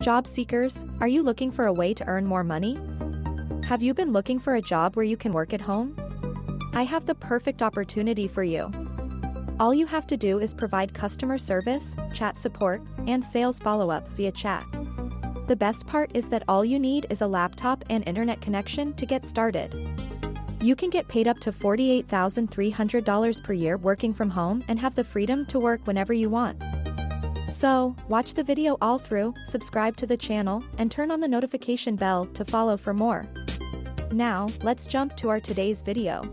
Job seekers, are you looking for a way to earn more money? Have you been looking for a job where you can work at home? I have the perfect opportunity for you. All you have to do is provide customer service, chat support, and sales follow-up via chat. The best part is that all you need is a laptop and internet connection to get started. You can get paid up to $48,300 per year working from home and have the freedom to work whenever you want. So, watch the video all through, subscribe to the channel, and turn on the notification bell to follow for more. Now, let's jump to our today's video.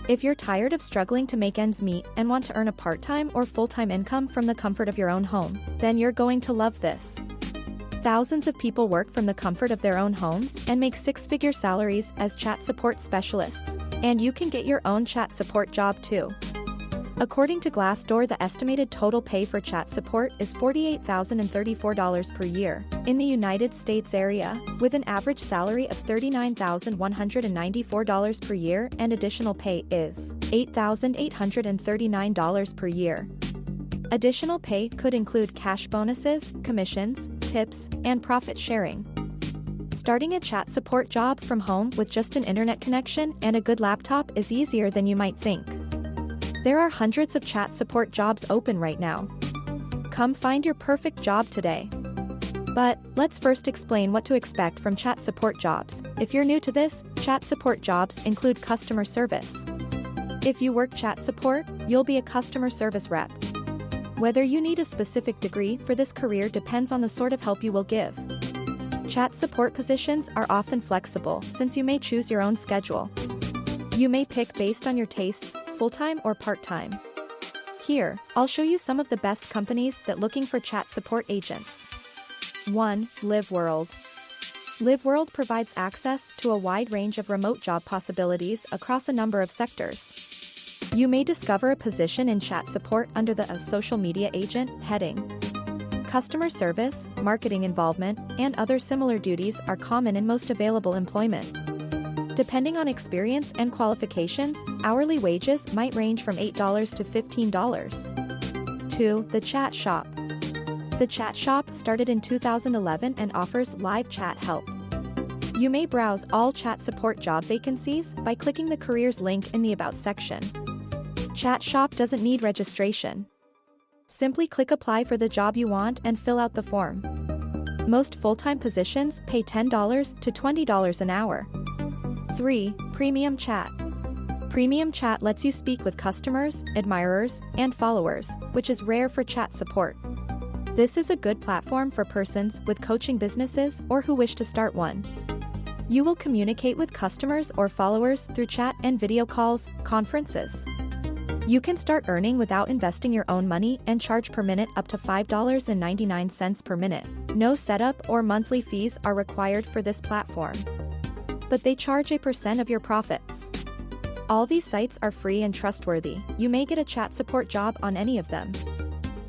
If you're tired of struggling to make ends meet and want to earn a part-time or full-time income from the comfort of your own home, then you're going to love this. Thousands of people work from the comfort of their own homes and make six-figure salaries as chat support specialists, and you can get your own chat support job too. According to Glassdoor, the estimated total pay for chat support is $48,034 per year in the United States area, with an average salary of $39,194 per year, and additional pay is $8,839 per year. Additional pay could include cash bonuses, commissions, tips, and profit sharing. Starting a chat support job from home with just an internet connection and a good laptop is easier than you might think. There are hundreds of chat support jobs open right now. Come find your perfect job today. But let's first explain what to expect from chat support jobs. If you're new to this, chat support jobs include customer service. If you work chat support, you'll be a customer service rep. Whether you need a specific degree for this career depends on the sort of help you will give. Chat support positions are often flexible since you may choose your own schedule. You may pick based on your tastes, full-time or part-time. Here, I'll show you some of the best companies that looking for chat support agents. 1. LiveWorld. LiveWorld provides access to a wide range of remote job possibilities across a number of sectors. You may discover a position in chat support under the social media agent heading. Customer service, marketing involvement, and other similar duties are common in most available employment. Depending on experience and qualifications, hourly wages might range from $8 to $15. 2. The Chat Shop. The Chat Shop started in 2011 and offers live chat help. You may browse all chat support job vacancies by clicking the careers link in the About section. Chat Shop doesn't need registration. Simply click apply for the job you want and fill out the form. Most full-time positions pay $10 to $20 an hour. 3. Premium Chat. Premium Chat lets you speak with customers, admirers, and followers, which is rare for chat support. This is a good platform for persons with coaching businesses or who wish to start one. You will communicate with customers or followers through chat and video calls, conferences. You can start earning without investing your own money and charge per minute up to $5.99 per minute. No setup or monthly fees are required for this platform, but they charge a % of your profits. All these sites are free and trustworthy. You may get a chat support job on any of them.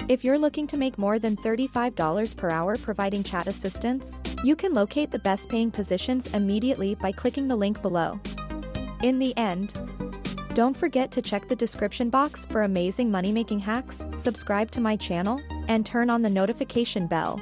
If you're looking to make more than $35 per hour providing chat assistance, you can locate the best paying positions immediately by clicking the link below. In the end, don't forget to check the description box for amazing money-making hacks, subscribe to my channel, and turn on the notification bell.